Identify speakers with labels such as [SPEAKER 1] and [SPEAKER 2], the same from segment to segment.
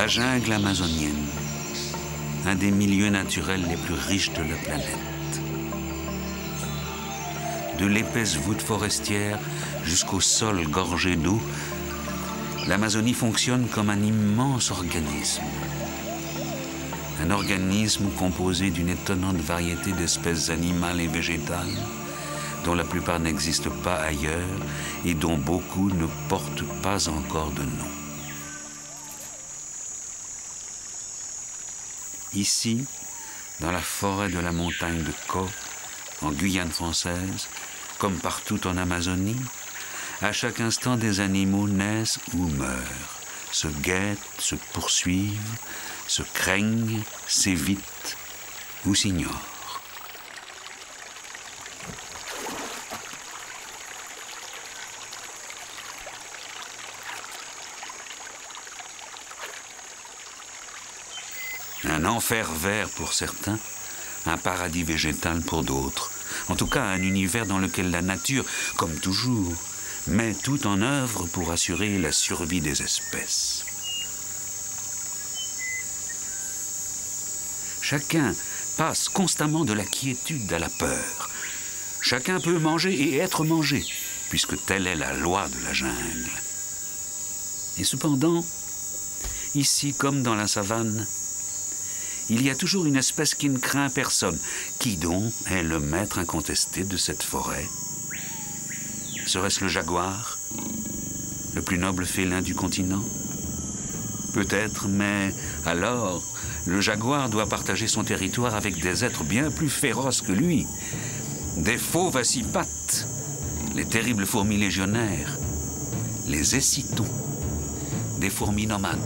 [SPEAKER 1] La jungle amazonienne, un des milieux naturels les plus riches de la planète. De l'épaisse voûte forestière jusqu'au sol gorgé d'eau, l'Amazonie fonctionne comme un immense organisme. Un organisme composé d'une étonnante variété d'espèces animales et végétales, dont la plupart n'existent pas ailleurs et dont beaucoup ne portent pas encore de nom. Ici, dans la forêt de la montagne de Caux, en Guyane française, comme partout en Amazonie, à chaque instant des animaux naissent ou meurent, se guettent, se poursuivent, se craignent, s'évitent ou s'ignorent. Un enfer vert pour certains, un paradis végétal pour d'autres. En tout cas, un univers dans lequel la nature, comme toujours, met tout en œuvre pour assurer la survie des espèces. Chacun passe constamment de la quiétude à la peur. Chacun peut manger et être mangé, puisque telle est la loi de la jungle. Et cependant, ici comme dans la savane, il y a toujours une espèce qui ne craint personne. Qui donc est le maître incontesté de cette forêt? Serait-ce le jaguar, le plus noble félin du continent? Peut-être, mais alors, le jaguar doit partager son territoire avec des êtres bien plus féroces que lui. Des fauves à 6 pattes, les terribles fourmis légionnaires, les écitons, des fourmis nomades.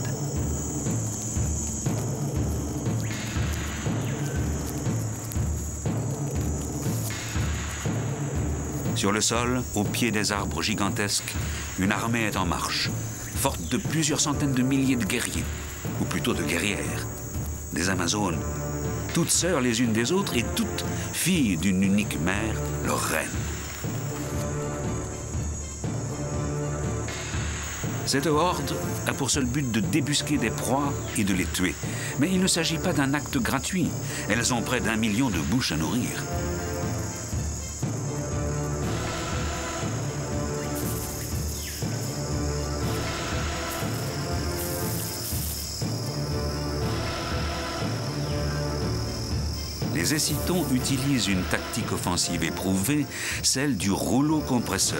[SPEAKER 1] Sur le sol, au pied des arbres gigantesques, une armée est en marche, forte de plusieurs centaines de milliers de guerriers, ou plutôt de guerrières, des Amazones, toutes sœurs les unes des autres et toutes filles d'une unique mère, leur reine. Cette horde a pour seul but de débusquer des proies et de les tuer. Mais il ne s'agit pas d'un acte gratuit. Elles ont près d'1 million de bouches à nourrir. Les écitons utilisent une tactique offensive éprouvée, celle du rouleau compresseur.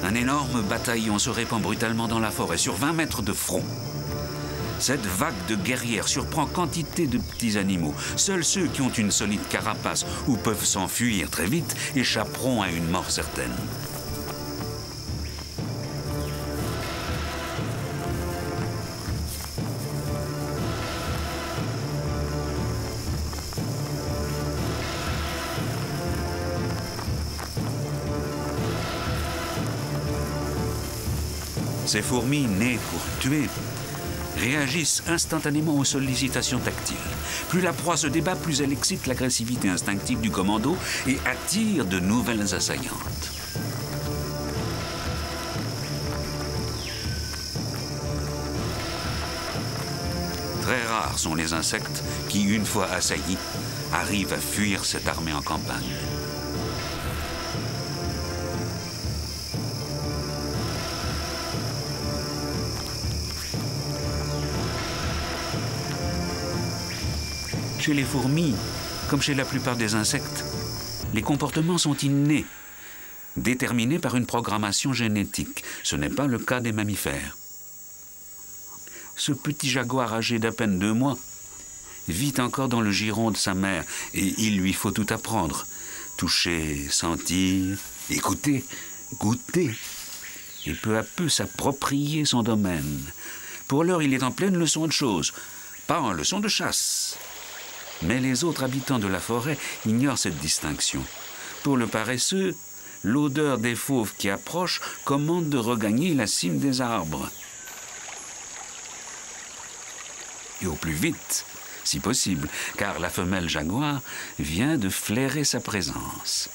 [SPEAKER 1] Un énorme bataillon se répand brutalement dans la forêt, sur 20 mètres de front. Cette vague de guerrières surprend quantité de petits animaux. Seuls ceux qui ont une solide carapace ou peuvent s'enfuir très vite échapperont à une mort certaine. Ces fourmis, nées pour tuer, réagissent instantanément aux sollicitations tactiles. Plus la proie se débat, plus elle excite l'agressivité instinctive du commando et attire de nouvelles assaillantes. Très rares sont les insectes qui, une fois assaillis, arrivent à fuir cette armée en campagne. Chez les fourmis, comme chez la plupart des insectes, les comportements sont innés, déterminés par une programmation génétique. Ce n'est pas le cas des mammifères. Ce petit jaguar âgé d'à peine 2 mois vit encore dans le giron de sa mère et il lui faut tout apprendre. Toucher, sentir, écouter, goûter et peu à peu s'approprier son domaine. Pour l'heure, il est en pleine leçon de choses, pas en leçon de chasse. Mais les autres habitants de la forêt ignorent cette distinction. Pour le paresseux, l'odeur des fauves qui approchent commande de regagner la cime des arbres. Et au plus vite, si possible, car la femelle jaguar vient de flairer sa présence.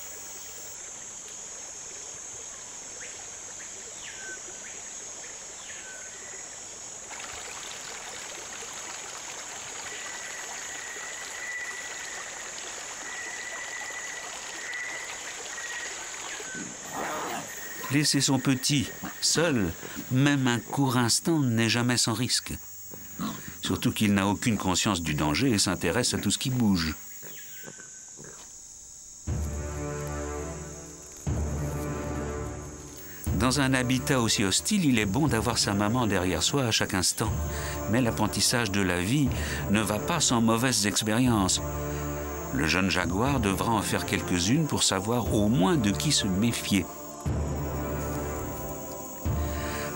[SPEAKER 1] Laisser son petit seul, même un court instant, n'est jamais sans risque. Surtout qu'il n'a aucune conscience du danger et s'intéresse à tout ce qui bouge. Dans un habitat aussi hostile, il est bon d'avoir sa maman derrière soi à chaque instant. Mais l'apprentissage de la vie ne va pas sans mauvaises expériences. Le jeune jaguar devra en faire quelques-unes pour savoir au moins de qui se méfier.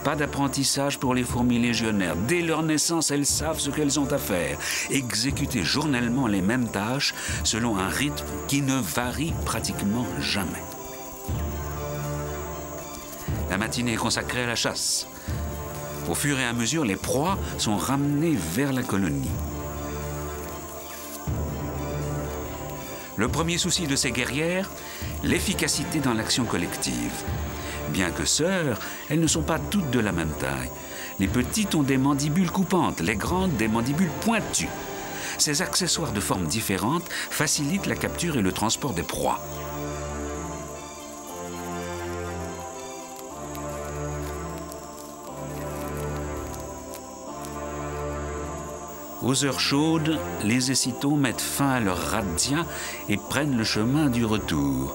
[SPEAKER 1] Pas d'apprentissage pour les fourmis légionnaires. Dès leur naissance, elles savent ce qu'elles ont à faire. Exécuter journellement les mêmes tâches selon un rythme qui ne varie pratiquement jamais. La matinée est consacrée à la chasse. Au fur et à mesure, les proies sont ramenées vers la colonie. Le premier souci de ces guerrières, l'efficacité dans l'action collective. Bien que sœurs, elles ne sont pas toutes de la même taille. Les petites ont des mandibules coupantes, les grandes des mandibules pointues. Ces accessoires de formes différentes facilitent la capture et le transport des proies. Aux heures chaudes, les écitons mettent fin à leur razzia et prennent le chemin du retour.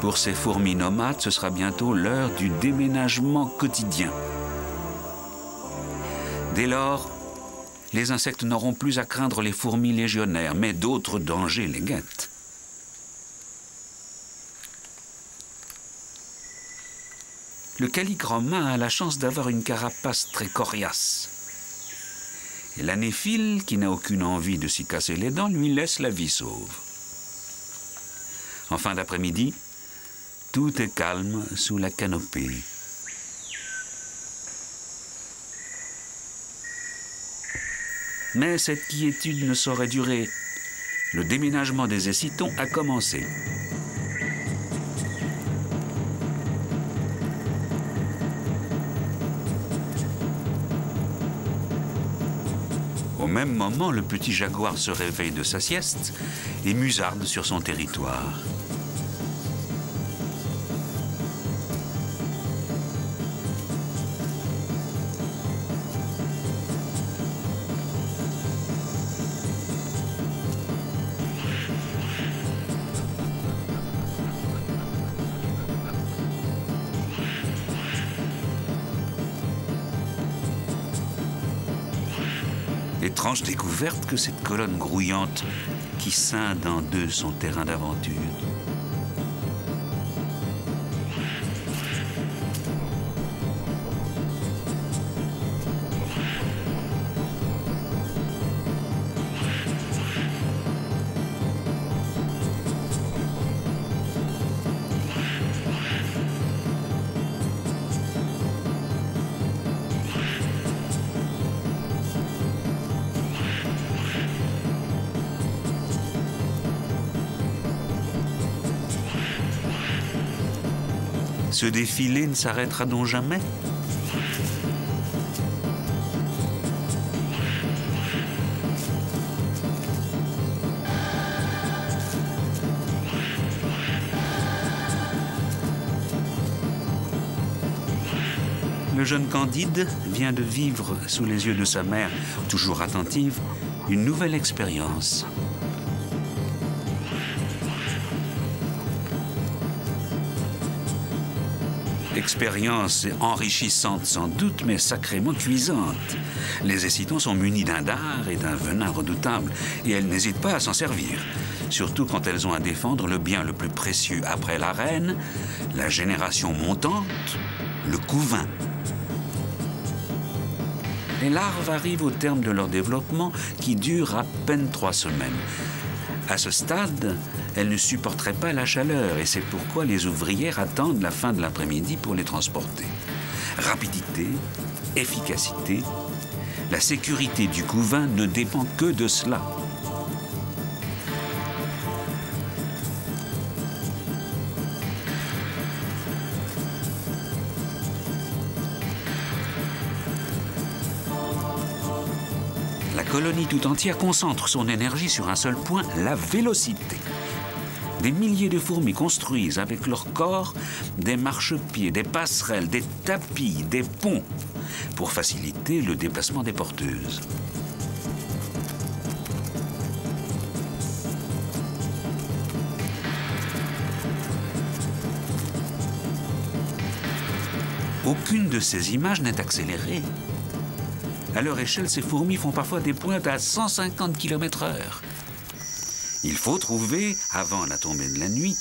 [SPEAKER 1] Pour ces fourmis nomades, ce sera bientôt l'heure du déménagement quotidien. Dès lors, les insectes n'auront plus à craindre les fourmis légionnaires, mais d'autres dangers les guettent. Le Callichroma a la chance d'avoir une carapace très coriace. Et l'anéphile, qui n'a aucune envie de s'y casser les dents, lui laisse la vie sauve. En fin d'après-midi, tout est calme sous la canopée. Mais cette quiétude ne saurait durer. Le déménagement des écitons a commencé. Au même moment, le petit jaguar se réveille de sa sieste et musarde sur son territoire. Étrange découverte que cette colonne grouillante qui scinde en deux son terrain d'aventure. Ce défilé ne s'arrêtera donc jamais. Le jeune Candide vient de vivre sous les yeux de sa mère, toujours attentive, une nouvelle expérience. Expérience enrichissante sans doute, mais sacrément cuisante. Les écitons sont munis d'un dard et d'un venin redoutable, et elles n'hésitent pas à s'en servir. Surtout quand elles ont à défendre le bien le plus précieux après la reine, la génération montante, le couvain. Les larves arrivent au terme de leur développement qui dure à peine 3 semaines. À ce stade, elles ne supporteraient pas la chaleur et c'est pourquoi les ouvrières attendent la fin de l'après-midi pour les transporter. Rapidité, efficacité, la sécurité du couvain ne dépend que de cela. La colonie tout entière concentre son énergie sur un seul point, la vélocité. Des milliers de fourmis construisent avec leur corps des marchepieds, des passerelles, des tapis, des ponts pour faciliter le déplacement des porteuses. Aucune de ces images n'est accélérée. À leur échelle, ces fourmis font parfois des pointes à 150 km/h. Il faut trouver, avant la tombée de la nuit,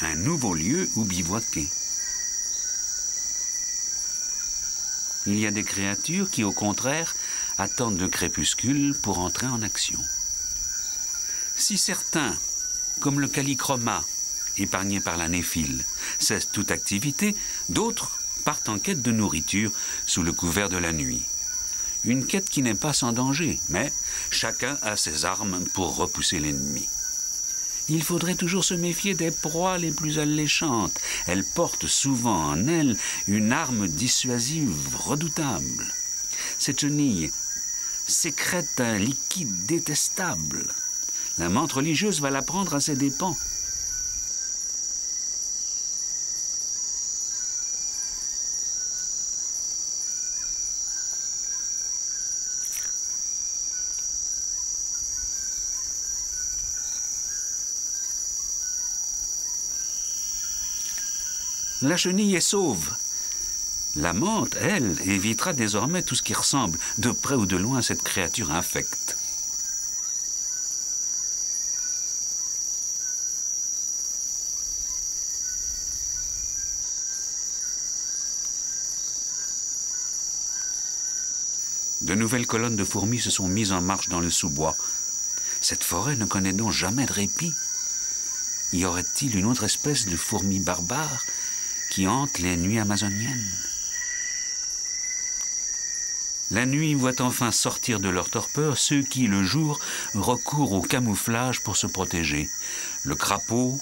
[SPEAKER 1] un nouveau lieu où bivouaquer. Il y a des créatures qui, au contraire, attendent le crépuscule pour entrer en action. Si certains, comme le calichroma, épargné par la néphile, cessent toute activité, d'autres partent en quête de nourriture sous le couvert de la nuit. Une quête qui n'est pas sans danger, mais chacun a ses armes pour repousser l'ennemi. Il faudrait toujours se méfier des proies les plus alléchantes. Elles portent souvent en elles une arme dissuasive redoutable. Cette chenille sécrète un liquide détestable. La menthe religieuse va la prendre à ses dépens. La chenille est sauve. La menthe, elle, évitera désormais tout ce qui ressemble, de près ou de loin, à cette créature infecte. De nouvelles colonnes de fourmis se sont mises en marche dans le sous-bois. Cette forêt ne connaît donc jamais de répit. Y aurait-il une autre espèce de fourmis barbares qui hante les nuits amazoniennes? La nuit voit enfin sortir de leur torpeur ceux qui, le jour, recourent au camouflage pour se protéger. Le crapaud,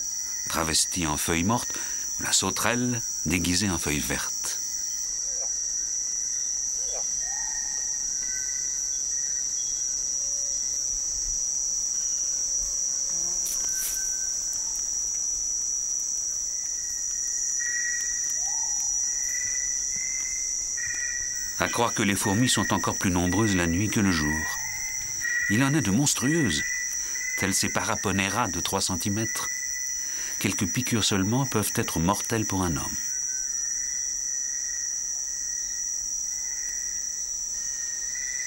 [SPEAKER 1] travesti en feuilles mortes, la sauterelle, déguisée en feuilles vertes. À croire que les fourmis sont encore plus nombreuses la nuit que le jour. Il en est de monstrueuses, telles ces Paraponera de 3 cm. Quelques piqûres seulement peuvent être mortelles pour un homme.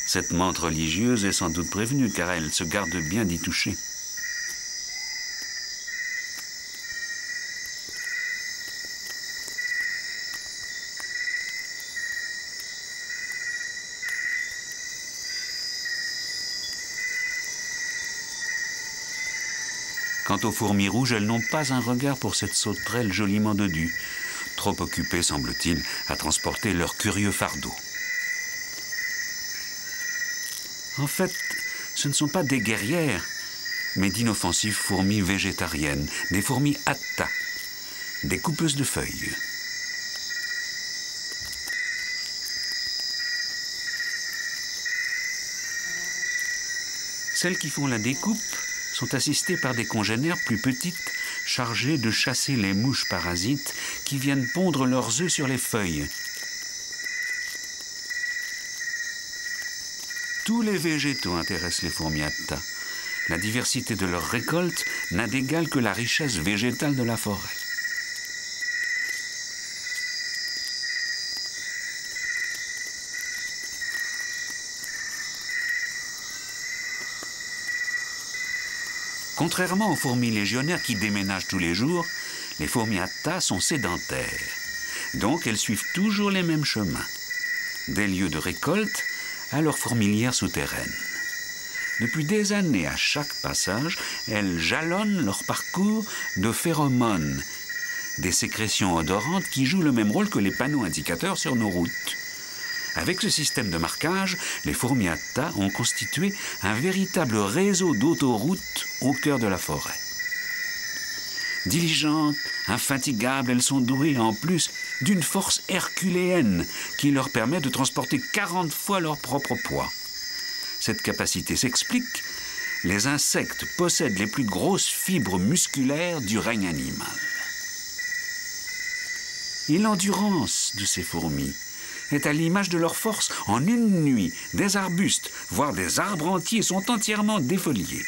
[SPEAKER 1] Cette menthe religieuse est sans doute prévenue, car elle se garde bien d'y toucher. Quant aux fourmis rouges, elles n'ont pas un regard pour cette sauterelle joliment dodue, trop occupées, semble-t-il, à transporter leur curieux fardeau. En fait, ce ne sont pas des guerrières, mais d'inoffensives fourmis végétariennes, des fourmis atta, des coupeuses de feuilles. Celles qui font la découpe sont assistées par des congénères plus petites chargées de chasser les mouches parasites qui viennent pondre leurs œufs sur les feuilles. Tous les végétaux intéressent les fourmis atta. La diversité de leurs récoltes n'a d'égal que la richesse végétale de la forêt. Contrairement aux fourmis légionnaires qui déménagent tous les jours, les fourmis atta sont sédentaires. Donc elles suivent toujours les mêmes chemins, des lieux de récolte à leur fourmilière souterraine. Depuis des années, à chaque passage, elles jalonnent leur parcours de phéromones, des sécrétions odorantes qui jouent le même rôle que les panneaux indicateurs sur nos routes. Avec ce système de marquage, les fourmis atta ont constitué un véritable réseau d'autoroutes au cœur de la forêt. Diligentes, infatigables, elles sont douées en plus d'une force herculéenne qui leur permet de transporter 40 fois leur propre poids. Cette capacité s'explique les insectes possèdent les plus grosses fibres musculaires du règne animal. Et l'endurance de ces fourmis est à l'image de leur force. En une nuit, des arbustes, voire des arbres entiers sont entièrement défoliés.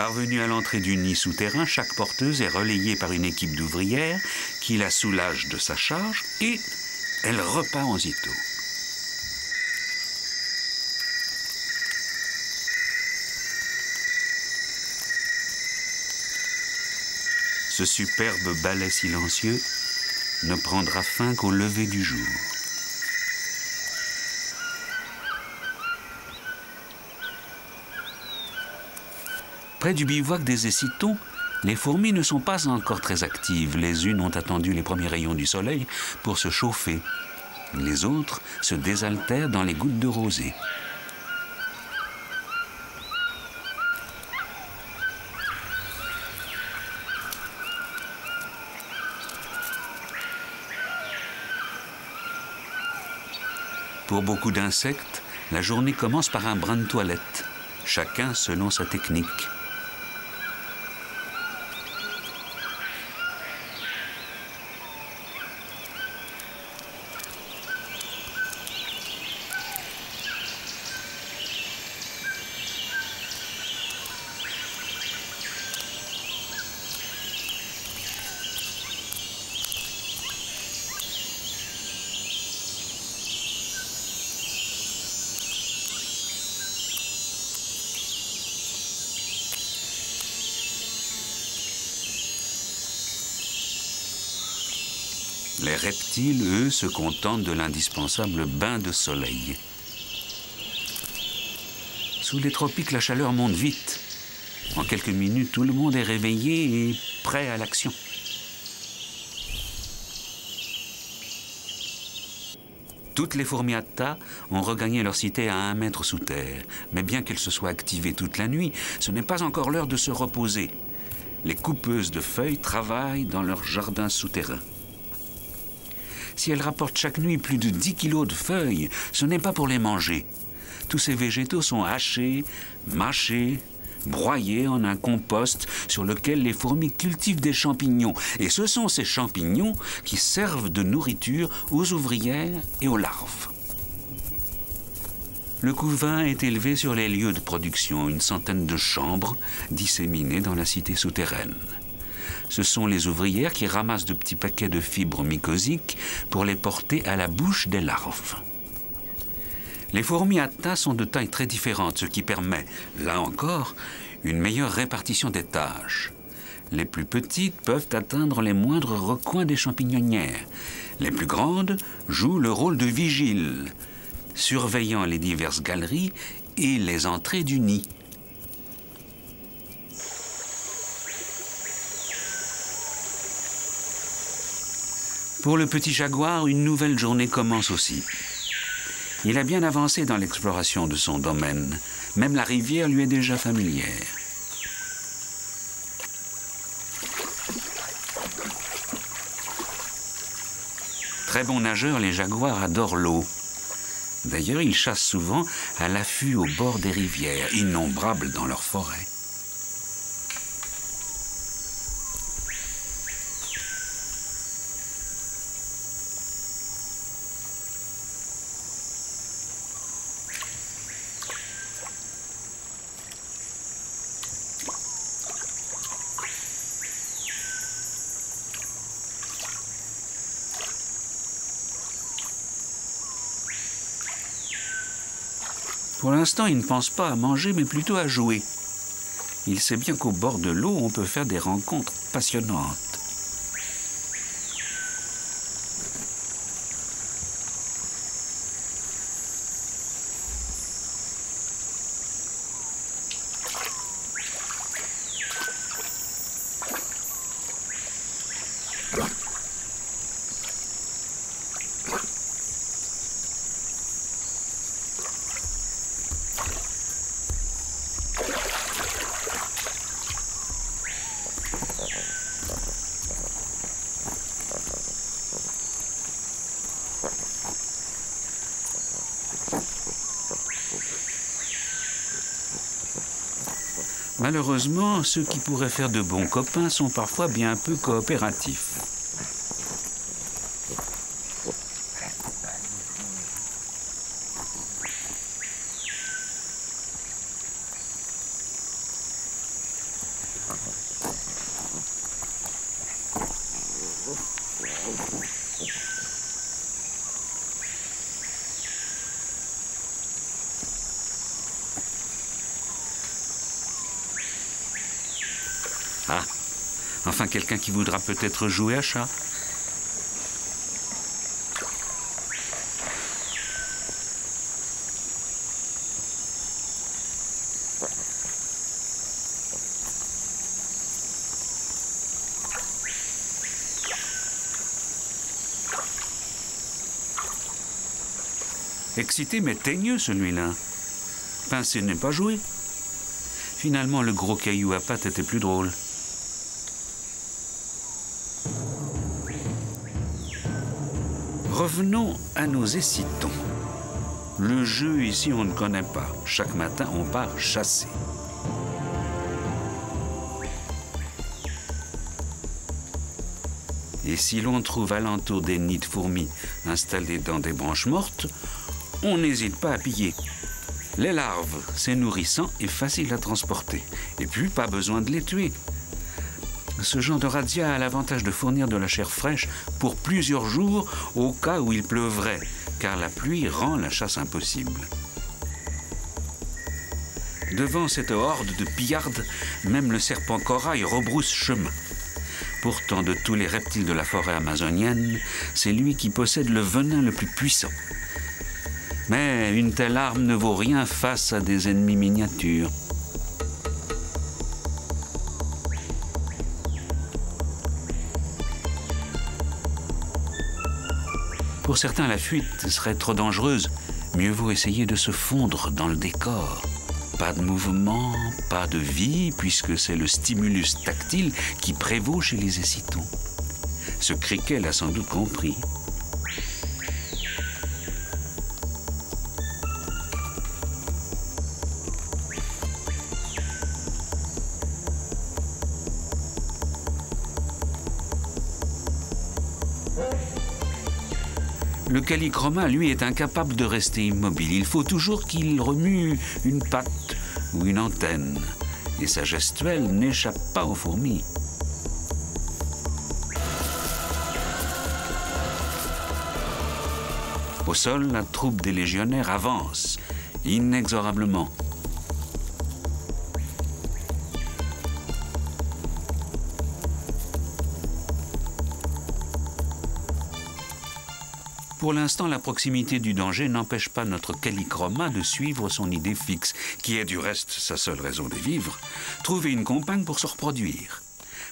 [SPEAKER 1] Parvenue à l'entrée du nid souterrain, chaque porteuse est relayée par une équipe d'ouvrières qui la soulage de sa charge et elle repart en aussitôt. Ce superbe ballet silencieux ne prendra fin qu'au lever du jour. Près du bivouac des Écitons, les fourmis ne sont pas encore très actives. Les unes ont attendu les premiers rayons du soleil pour se chauffer. Les autres se désaltèrent dans les gouttes de rosée. Pour beaucoup d'insectes, la journée commence par un brin de toilette, chacun selon sa technique. Les reptiles, eux, se contentent de l'indispensable bain de soleil. Sous les tropiques, la chaleur monte vite. En quelques minutes, tout le monde est réveillé et prêt à l'action. Toutes les fourmis à tas ont regagné leur cité à 1 mètre sous terre. Mais bien qu'elles se soient activées toute la nuit, ce n'est pas encore l'heure de se reposer. Les coupeuses de feuilles travaillent dans leur jardin souterrain. Si elles rapportent chaque nuit plus de 10 kilos de feuilles, ce n'est pas pour les manger. Tous ces végétaux sont hachés, mâchés, broyés en un compost sur lequel les fourmis cultivent des champignons. Et ce sont ces champignons qui servent de nourriture aux ouvrières et aux larves. Le couvain est élevé sur les lieux de production, une centaine de chambres disséminées dans la cité souterraine. Ce sont les ouvrières qui ramassent de petits paquets de fibres mycosiques pour les porter à la bouche des larves. Les fourmis à tas sont de tailles très différentes, ce qui permet, là encore, une meilleure répartition des tâches. Les plus petites peuvent atteindre les moindres recoins des champignonnières. Les plus grandes jouent le rôle de vigile, surveillant les diverses galeries et les entrées du nid. Pour le petit jaguar, une nouvelle journée commence aussi. Il a bien avancé dans l'exploration de son domaine. Même la rivière lui est déjà familière. Très bons nageurs, les jaguars adorent l'eau. D'ailleurs, ils chassent souvent à l'affût au bord des rivières, innombrables dans leurs forêts. Pour l'instant, il ne pense pas à manger, mais plutôt à jouer. Il sait bien qu'au bord de l'eau, on peut faire des rencontres passionnantes. Malheureusement, ceux qui pourraient faire de bons copains sont parfois bien peu coopératifs. Ah, enfin quelqu'un qui voudra peut-être jouer à chat. Excité mais teigneux celui-là. Pincé n'est pas joué. Finalement, le gros caillou à pattes était plus drôle. Revenons à nos écitons. Le jeu ici, on ne connaît pas. Chaque matin, on part chasser. Et si l'on trouve alentour des nids de fourmis installés dans des branches mortes, on n'hésite pas à piller. Les larves, c'est nourrissant et facile à transporter. Et puis, pas besoin de les tuer. Ce genre de razzia a l'avantage de fournir de la chair fraîche pour plusieurs jours au cas où il pleuvrait, car la pluie rend la chasse impossible. Devant cette horde de pillardes, même le serpent corail rebrousse chemin. Pourtant, de tous les reptiles de la forêt amazonienne, c'est lui qui possède le venin le plus puissant. Mais une telle arme ne vaut rien face à des ennemis miniatures. Pour certains, la fuite serait trop dangereuse. Mieux vaut essayer de se fondre dans le décor. Pas de mouvement, pas de vie, puisque c'est le stimulus tactile qui prévaut chez les écitons. Ce criquet l'a sans doute compris. Le Callichroma, lui, est incapable de rester immobile. Il faut toujours qu'il remue une patte ou une antenne. Et sa gestuelle n'échappe pas aux fourmis. Au sol, la troupe des légionnaires avance, inexorablement. Pour l'instant, la proximité du danger n'empêche pas notre Callichroma de suivre son idée fixe, qui est du reste sa seule raison de vivre, trouver une compagne pour se reproduire.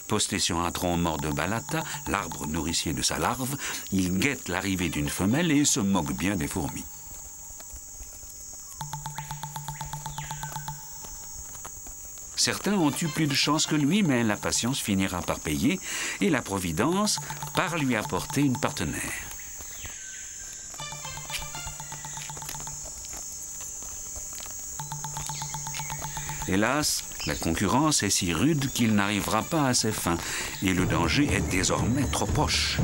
[SPEAKER 1] Posté sur un tronc mort de Balata, l'arbre nourricier de sa larve, il guette l'arrivée d'une femelle et se moque bien des fourmis. Certains ont eu plus de chance que lui, mais la patience finira par payer et la providence par lui apporter une partenaire. Hélas, la concurrence est si rude qu'il n'arrivera pas à ses fins, et le danger est désormais trop proche.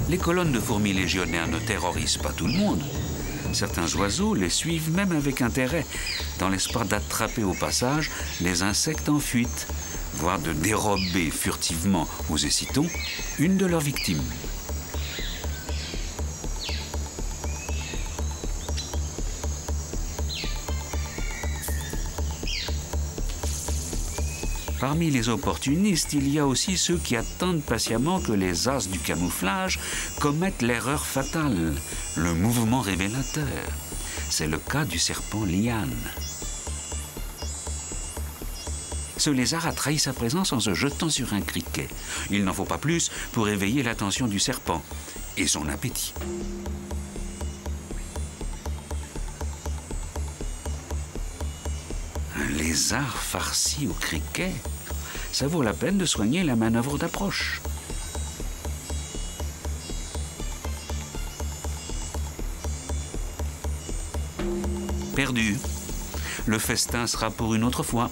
[SPEAKER 1] Les colonnes de fourmis légionnaires ne terrorisent pas tout le monde. Certains oiseaux les suivent même avec intérêt, dans l'espoir d'attraper au passage les insectes en fuite, voire de dérober furtivement aux écitons une de leurs victimes. Parmi les opportunistes, il y a aussi ceux qui attendent patiemment que les as du camouflage commettent l'erreur fatale, le mouvement révélateur. C'est le cas du serpent liane. Ce lézard a trahi sa présence en se jetant sur un criquet. Il n'en faut pas plus pour éveiller l'attention du serpent et son appétit. Un lézard farci au criquet, ça vaut la peine de soigner la manœuvre d'approche. Perdu. Le festin sera pour une autre fois.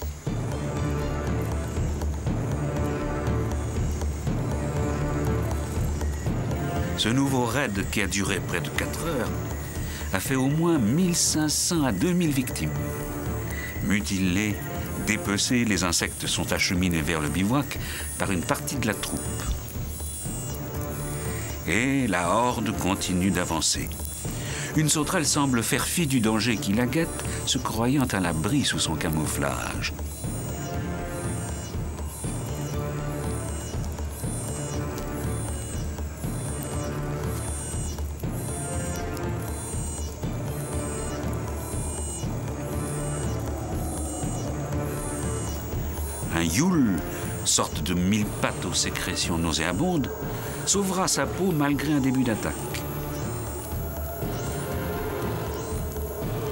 [SPEAKER 1] Ce nouveau raid, qui a duré près de 4 heures, a fait au moins 1500 à 2000 victimes. Mutilés, dépecés, les insectes sont acheminés vers le bivouac par une partie de la troupe. Et la horde continue d'avancer. Une sauterelle semble faire fi du danger qui la guette, se croyant à l'abri sous son camouflage. Un youle, sorte de mille-pattes aux sécrétions nauséabondes, sauvera sa peau malgré un début d'attaque.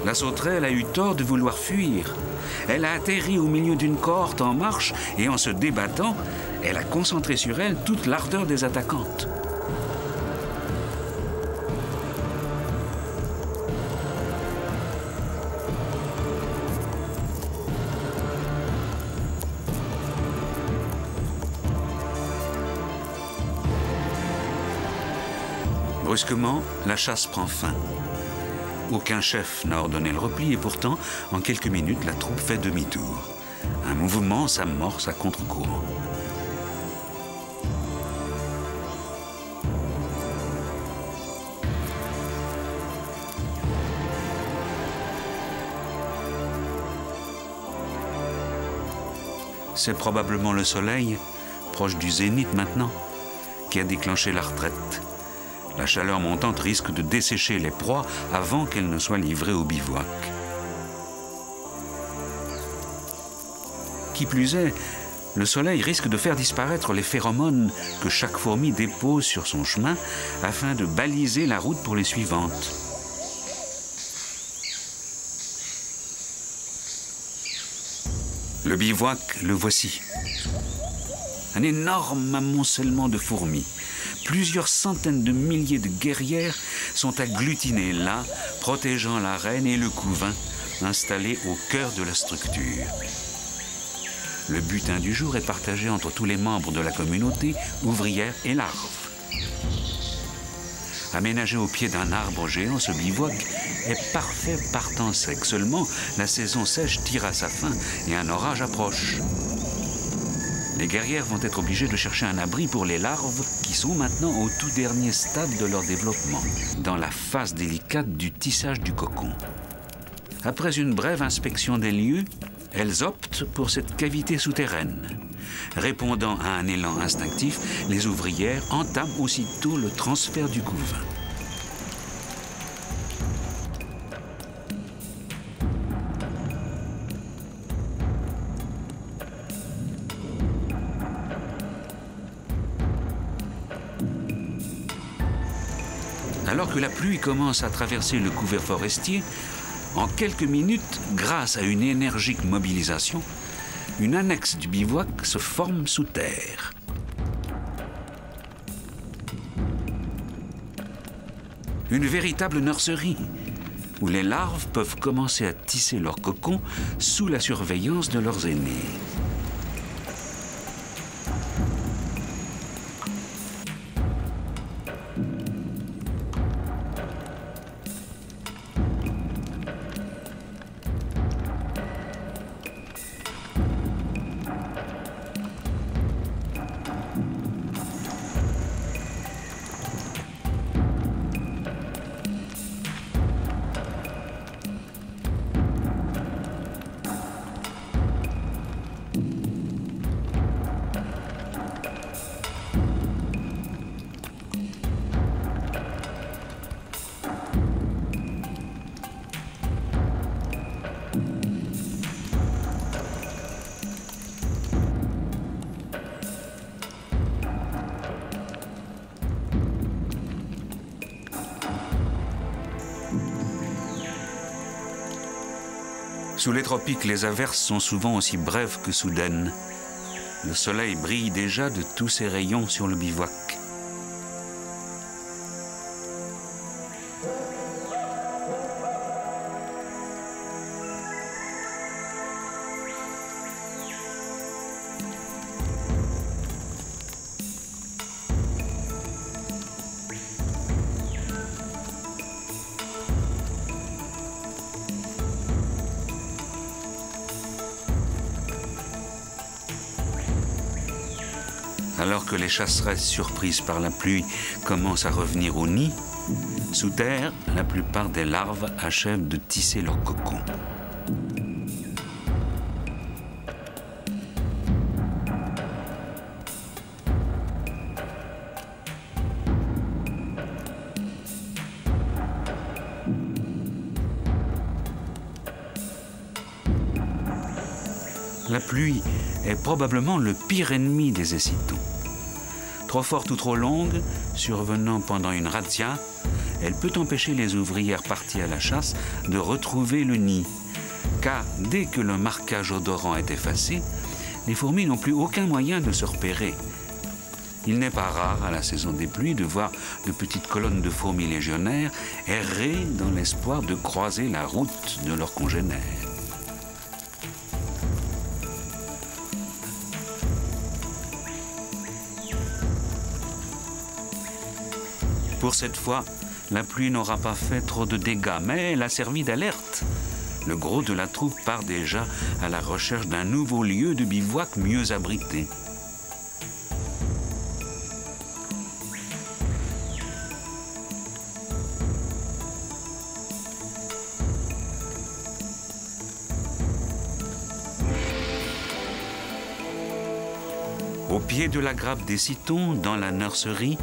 [SPEAKER 1] La sauterelle a eu tort de vouloir fuir. Elle a atterri au milieu d'une cohorte en marche et en se débattant, elle a concentré sur elle toute l'ardeur des attaquantes. Brusquement, la chasse prend fin. Aucun chef n'a ordonné le repli et pourtant, en quelques minutes, la troupe fait demi-tour. Un mouvement s'amorce à contre-courant. C'est probablement le soleil, proche du zénith maintenant, qui a déclenché la retraite. La chaleur montante risque de dessécher les proies avant qu'elles ne soient livrées au bivouac. Qui plus est, le soleil risque de faire disparaître les phéromones que chaque fourmi dépose sur son chemin afin de baliser la route pour les suivantes. Le bivouac, le voici. Un énorme amoncellement de fourmis. Plusieurs centaines de milliers de guerrières sont agglutinées là, protégeant la reine et le couvain, installés au cœur de la structure. Le butin du jour est partagé entre tous les membres de la communauté, ouvrières et larves. Aménagé au pied d'un arbre géant, ce bivouac est parfait par temps sec. Seulement, la saison sèche tire à sa fin et un orage approche. Les guerrières vont être obligées de chercher un abri pour les larves qui sont maintenant au tout dernier stade de leur développement, dans la phase délicate du tissage du cocon. Après une brève inspection des lieux, elles optent pour cette cavité souterraine. Répondant à un élan instinctif, les ouvrières entament aussitôt le transfert du couvain. Alors que la pluie commence à traverser le couvert forestier, en quelques minutes, grâce à une énergique mobilisation, une annexe du bivouac se forme sous terre. Une véritable nurserie, où les larves peuvent commencer à tisser leur cocon sous la surveillance de leurs aînés. Sous les tropiques, les averses sont souvent aussi brèves que soudaines. Le soleil brille déjà de tous ses rayons sur le bivouac. Alors que les chasseresses surprises par la pluie commencent à revenir au nid, sous terre, la plupart des larves achèvent de tisser leur cocon. La pluie est probablement le pire ennemi des écitons. Trop forte ou trop longue, survenant pendant une razzia, elle peut empêcher les ouvrières parties à la chasse de retrouver le nid. Car dès que le marquage odorant est effacé, les fourmis n'ont plus aucun moyen de se repérer. Il n'est pas rare à la saison des pluies de voir de petites colonnes de fourmis légionnaires errer dans l'espoir de croiser la route de leurs congénères. Pour cette fois, la pluie n'aura pas fait trop de dégâts, mais elle a servi d'alerte. Le gros de la troupe part déjà à la recherche d'un nouveau lieu de bivouac mieux abrité. Au pied de la grappe des citons, dans la nurserie,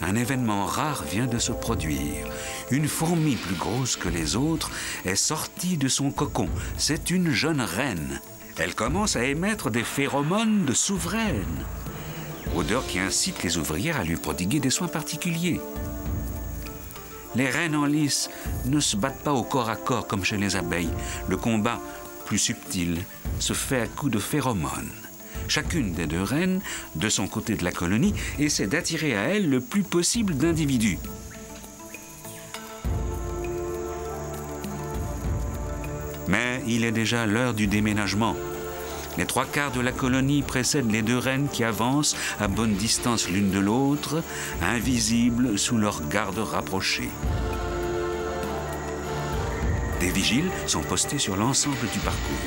[SPEAKER 1] un événement rare vient de se produire. Une fourmi plus grosse que les autres est sortie de son cocon. C'est une jeune reine. Elle commence à émettre des phéromones de souveraine. Odeur qui incite les ouvrières à lui prodiguer des soins particuliers. Les reines en lice ne se battent pas au corps à corps comme chez les abeilles. Le combat, plus subtil, se fait à coups de phéromones. Chacune des deux reines, de son côté de la colonie, essaie d'attirer à elle le plus possible d'individus. Mais il est déjà l'heure du déménagement. Les 3/4 de la colonie précèdent les deux reines qui avancent à bonne distance l'une de l'autre, invisibles sous leur garde rapprochée. Des vigiles sont postés sur l'ensemble du parcours.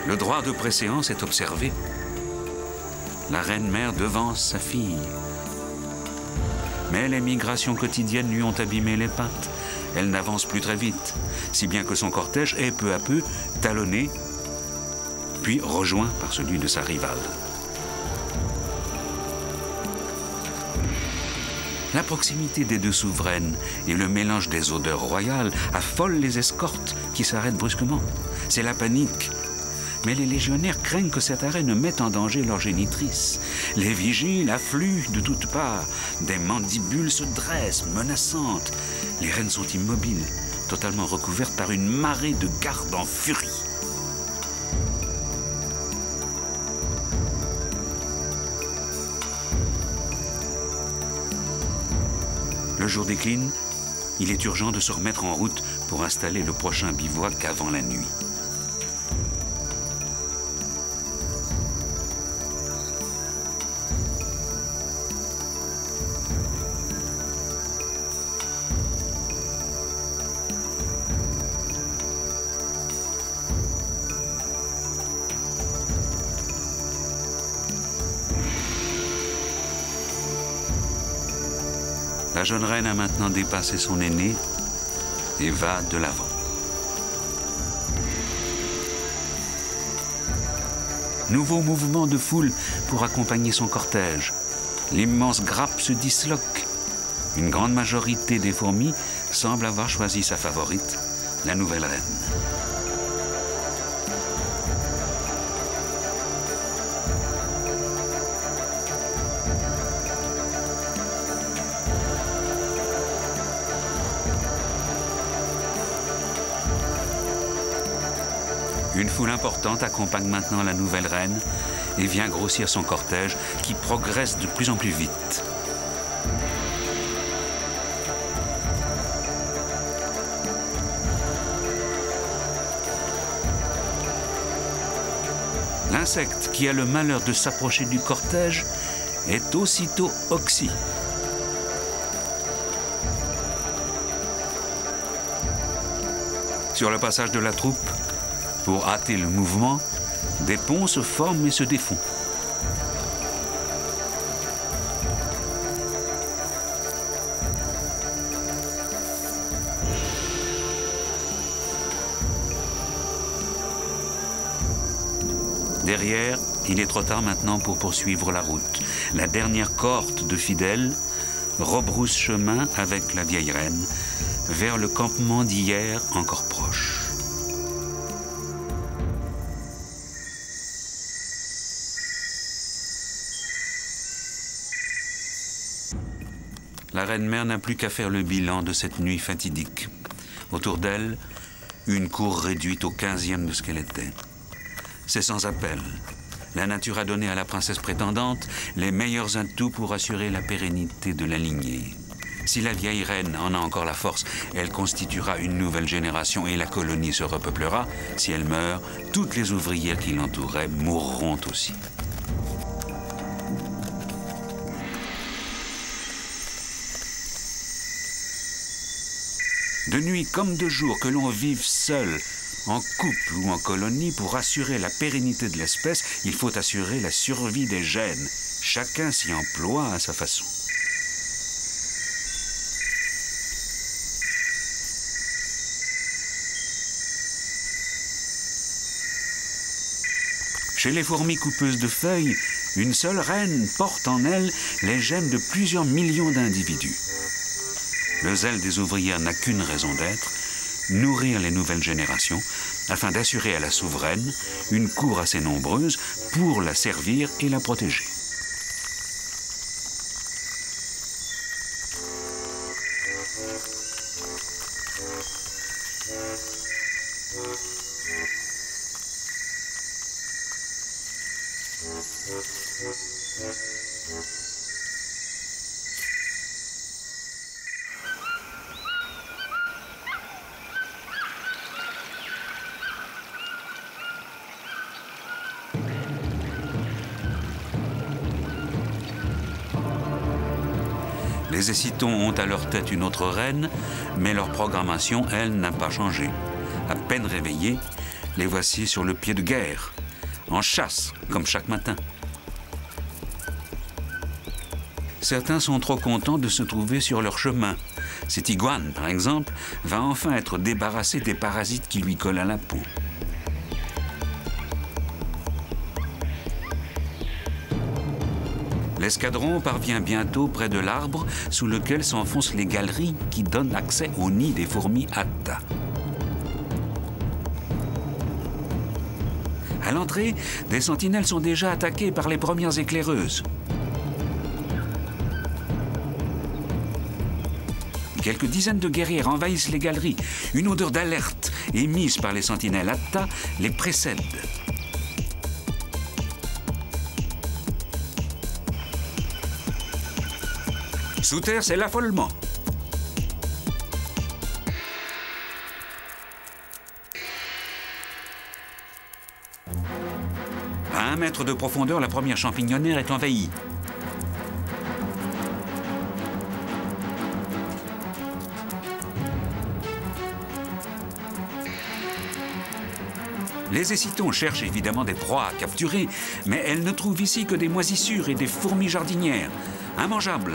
[SPEAKER 1] Le droit de préséance est observé. La reine-mère devance sa fille. Mais les migrations quotidiennes lui ont abîmé les pattes. Elle n'avance plus très vite, si bien que son cortège est peu à peu talonné, puis rejoint par celui de sa rivale. La proximité des deux souveraines et le mélange des odeurs royales affolent les escortes qui s'arrêtent brusquement. C'est la panique. Mais les légionnaires craignent que cet arrêt ne mette en danger leur génitrice. Les vigiles affluent de toutes parts. Des mandibules se dressent, menaçantes. Les reines sont immobiles, totalement recouvertes par une marée de gardes en furie. Le jour décline, il est urgent de se remettre en route pour installer le prochain bivouac avant la nuit. La jeune reine a maintenant dépassé son aîné et va de l'avant. Nouveau mouvement de foule pour accompagner son cortège. L'immense grappe se disloque. Une grande majorité des fourmis semble avoir choisi sa favorite, la nouvelle reine. Une foule importante accompagne maintenant la nouvelle reine et vient grossir son cortège qui progresse de plus en plus vite. L'insecte qui a le malheur de s'approcher du cortège est aussitôt oxy. Sur le passage de la troupe, pour hâter le mouvement, des ponts se forment et se défont. Derrière, il est trop tard maintenant pour poursuivre la route. La dernière cohorte de fidèles rebrousse chemin avec la vieille reine vers le campement d'hier encore proche. La reine-mère n'a plus qu'à faire le bilan de cette nuit fatidique. Autour d'elle, une cour réduite au 15e de ce qu'elle était. C'est sans appel. La nature a donné à la princesse prétendante les meilleurs atouts pour assurer la pérennité de la lignée. Si la vieille reine en a encore la force, elle constituera une nouvelle génération et la colonie se repeuplera. Si elle meurt, toutes les ouvrières qui l'entouraient mourront aussi. De nuit comme de jour, que l'on vive seul, en couple ou en colonie, pour assurer la pérennité de l'espèce, il faut assurer la survie des gènes. Chacun s'y emploie à sa façon. Chez les fourmis coupeuses de feuilles, une seule reine porte en elle les gènes de plusieurs millions d'individus. Le zèle des ouvrières n'a qu'une raison d'être, nourrir les nouvelles générations, afin d'assurer à la souveraine une cour assez nombreuse pour la servir et la protéger. Les Écitons ont à leur tête une autre reine, mais leur programmation, elle, n'a pas changé. À peine réveillés, les voici sur le pied de guerre, en chasse, comme chaque matin. Certains sont trop contents de se trouver sur leur chemin. Cette iguane, par exemple, va enfin être débarrassée des parasites qui lui collent à la peau. L'escadron parvient bientôt près de l'arbre sous lequel s'enfoncent les galeries qui donnent accès au nid des fourmis Atta. À l'entrée, des sentinelles sont déjà attaquées par les premières éclaireuses. Quelques dizaines de guerrières envahissent les galeries. Une odeur d'alerte émise par les sentinelles Atta les précède. Sous terre, c'est l'affolement. À 1 mètre de profondeur, la première champignonnaire est envahie. Les Écitons cherchent évidemment des proies à capturer, mais elles ne trouvent ici que des moisissures et des fourmis jardinières, immangeables.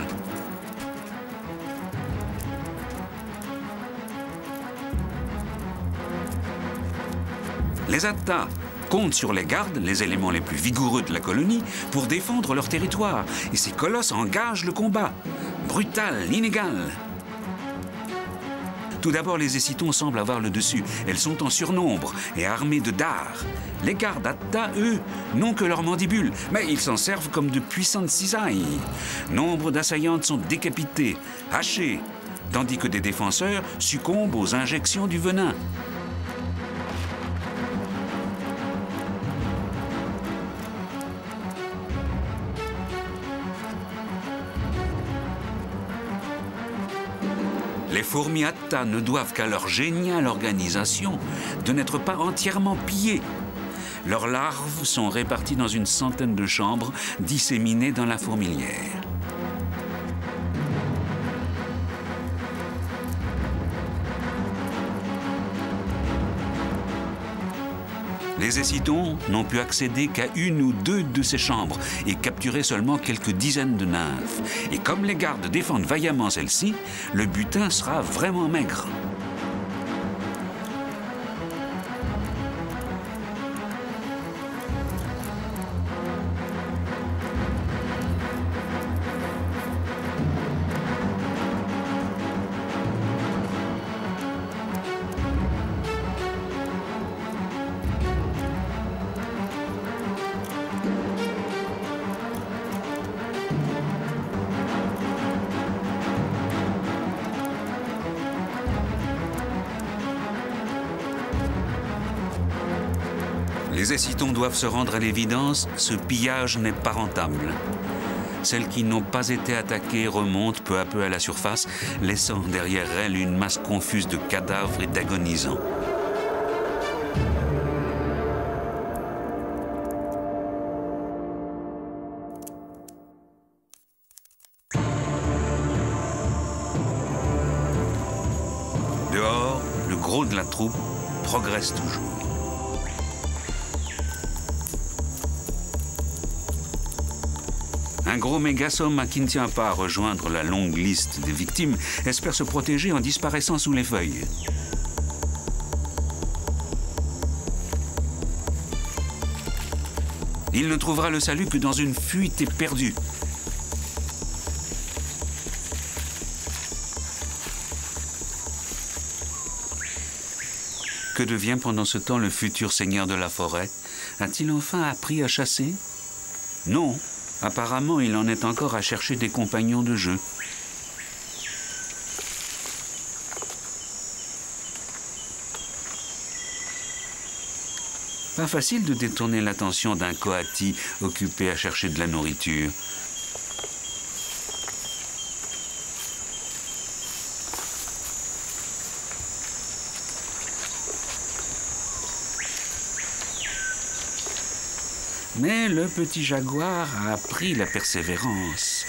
[SPEAKER 1] Les Atta comptent sur les gardes, les éléments les plus vigoureux de la colonie, pour défendre leur territoire. Et ces colosses engagent le combat, brutal, inégal. Tout d'abord, les Écitons semblent avoir le dessus. Elles sont en surnombre et armées de dards. Les gardes Atta, eux, n'ont que leurs mandibules, mais ils s'en servent comme de puissantes cisailles. Nombre d'assaillantes sont décapitées, hachées, tandis que des défenseurs succombent aux injections du venin. Les fourmis à tas ne doivent qu'à leur géniale organisation de n'être pas entièrement pillées. Leurs larves sont réparties dans une centaine de chambres disséminées dans la fourmilière. Les écitons n'ont pu accéder qu'à une ou deux de ces chambres et capturer seulement quelques dizaines de nymphes. Et comme les gardes défendent vaillamment celles-ci, le butin sera vraiment maigre. Les écitons doivent se rendre à l'évidence, ce pillage n'est pas rentable. Celles qui n'ont pas été attaquées remontent peu à peu à la surface, laissant derrière elles une masse confuse de cadavres et d'agonisants. Dehors, le gros de la troupe progresse toujours. Un gros mégasoma qui ne tient pas à rejoindre la longue liste des victimes espère se protéger en disparaissant sous les feuilles. Il ne trouvera le salut que dans une fuite éperdue. Que devient pendant ce temps le futur seigneur de la forêt? A-t-il enfin appris à chasser? Non. Apparemment, il en est encore à chercher des compagnons de jeu. Pas facile de détourner l'attention d'un coati occupé à chercher de la nourriture. Mais le petit jaguar a appris la persévérance.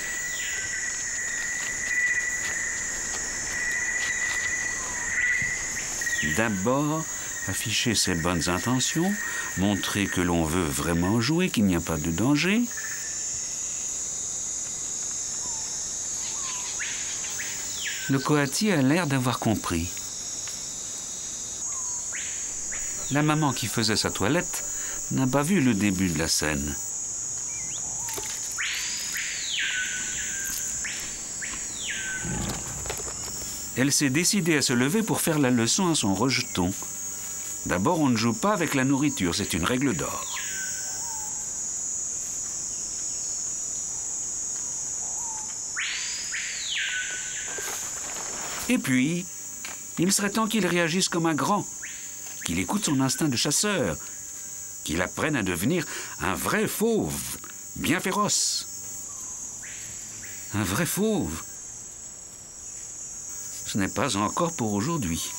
[SPEAKER 1] D'abord, afficher ses bonnes intentions, montrer que l'on veut vraiment jouer, qu'il n'y a pas de danger. Le coati a l'air d'avoir compris. La maman qui faisait sa toilette n'a pas vu le début de la scène. Elle s'est décidée à se lever pour faire la leçon à son rejeton. D'abord, on ne joue pas avec la nourriture, c'est une règle d'or. Et puis, il serait temps qu'il réagisse comme un grand, qu'il écoute son instinct de chasseur, qu'il apprenne à devenir un vrai fauve, bien féroce. Un vrai fauve. Ce n'est pas encore pour aujourd'hui.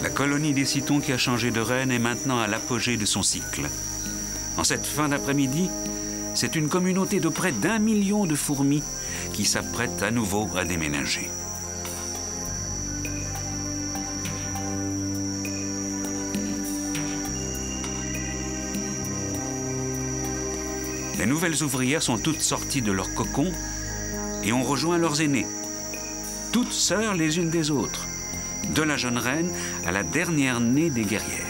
[SPEAKER 1] La colonie des Citons qui a changé de reine est maintenant à l'apogée de son cycle. En cette fin d'après-midi, c'est une communauté de près d'1 million de fourmis qui s'apprête à nouveau à déménager. Les nouvelles ouvrières sont toutes sorties de leur cocon et ont rejoint leurs aînés, toutes sœurs les unes des autres, de la jeune reine à la dernière née des guerrières.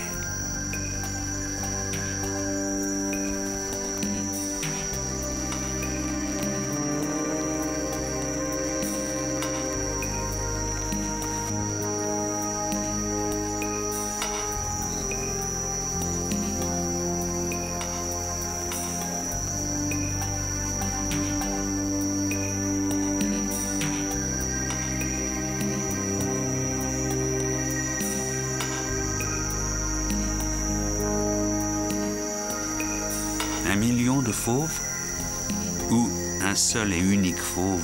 [SPEAKER 1] 1 million de fauves? Ou un seul et unique fauve,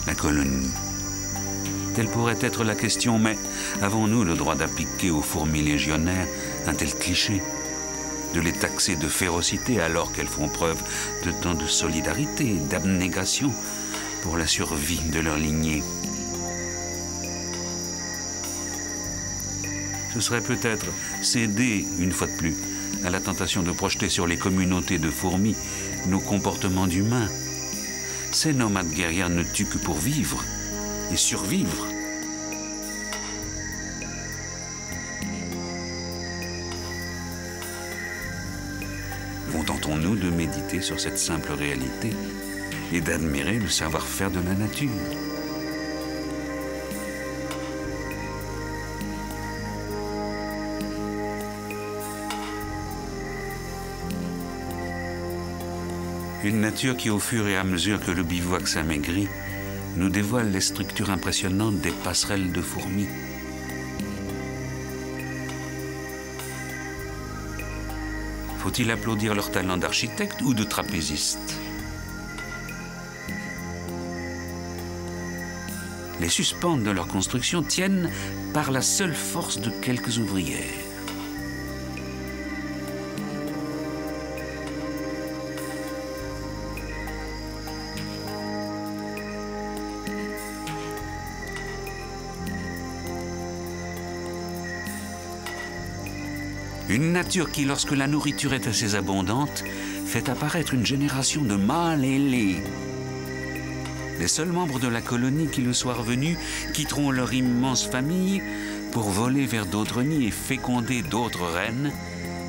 [SPEAKER 1] la colonie? Telle pourrait être la question, mais avons-nous le droit d'appliquer aux fourmis légionnaires un tel cliché? De les taxer de férocité alors qu'elles font preuve de tant de solidarité et d'abnégation pour la survie de leur lignée? Ce serait peut-être céder, une fois de plus, à la tentation de projeter sur les communautés de fourmis nos comportements d'humains. Ces nomades guerrières ne tuent que pour vivre et survivre. Contentons-nous de méditer sur cette simple réalité et d'admirer le savoir-faire de la nature. Une nature qui, au fur et à mesure que le bivouac s'amaigrit, nous dévoile les structures impressionnantes des passerelles de fourmis. Faut-il applaudir leur talent d'architecte ou de trapéziste? Les suspentes de leur construction tiennent par la seule force de quelques ouvrières. Une nature qui, lorsque la nourriture est assez abondante, fait apparaître une génération de mâles ailés. Les seuls membres de la colonie qui, le soir venu, quitteront leur immense famille pour voler vers d'autres nids et féconder d'autres reines,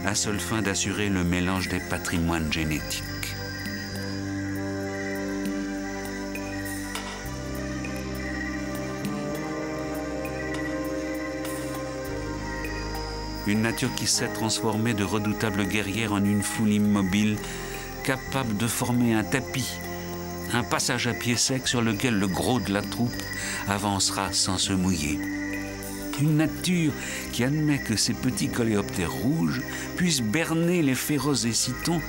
[SPEAKER 1] à seule fin d'assurer le mélange des patrimoines génétiques. Une nature qui sait transformer de redoutables guerrières en une foule immobile, capable de former un tapis, un passage à pied sec sur lequel le gros de la troupe avancera sans se mouiller. Une nature qui admet que ces petits coléoptères rouges puissent berner les féroces écitons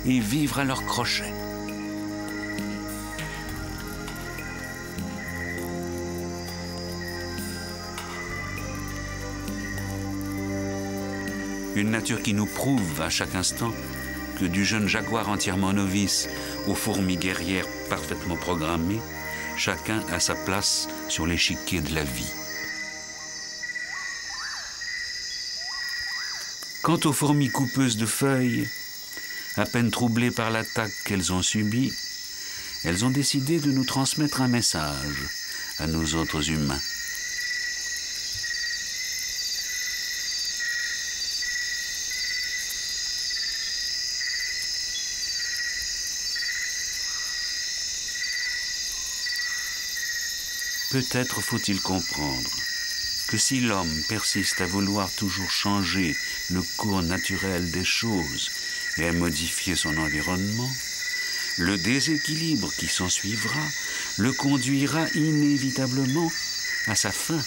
[SPEAKER 1] et vivre à leur crochet. Une nature qui nous prouve à chaque instant que du jeune jaguar entièrement novice aux fourmis guerrières parfaitement programmées, chacun a sa place sur l'échiquier de la vie. Quant aux fourmis coupeuses de feuilles, à peine troublées par l'attaque qu'elles ont subie, elles ont décidé de nous transmettre un message à nous autres humains. Peut-être faut-il comprendre que si l'homme persiste à vouloir toujours changer le cours naturel des choses et à modifier son environnement, le déséquilibre qui s'ensuivra le conduira inévitablement à sa fin.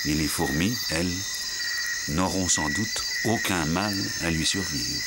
[SPEAKER 1] Et les fourmis, elles, n'auront sans doute aucun mal à lui survivre.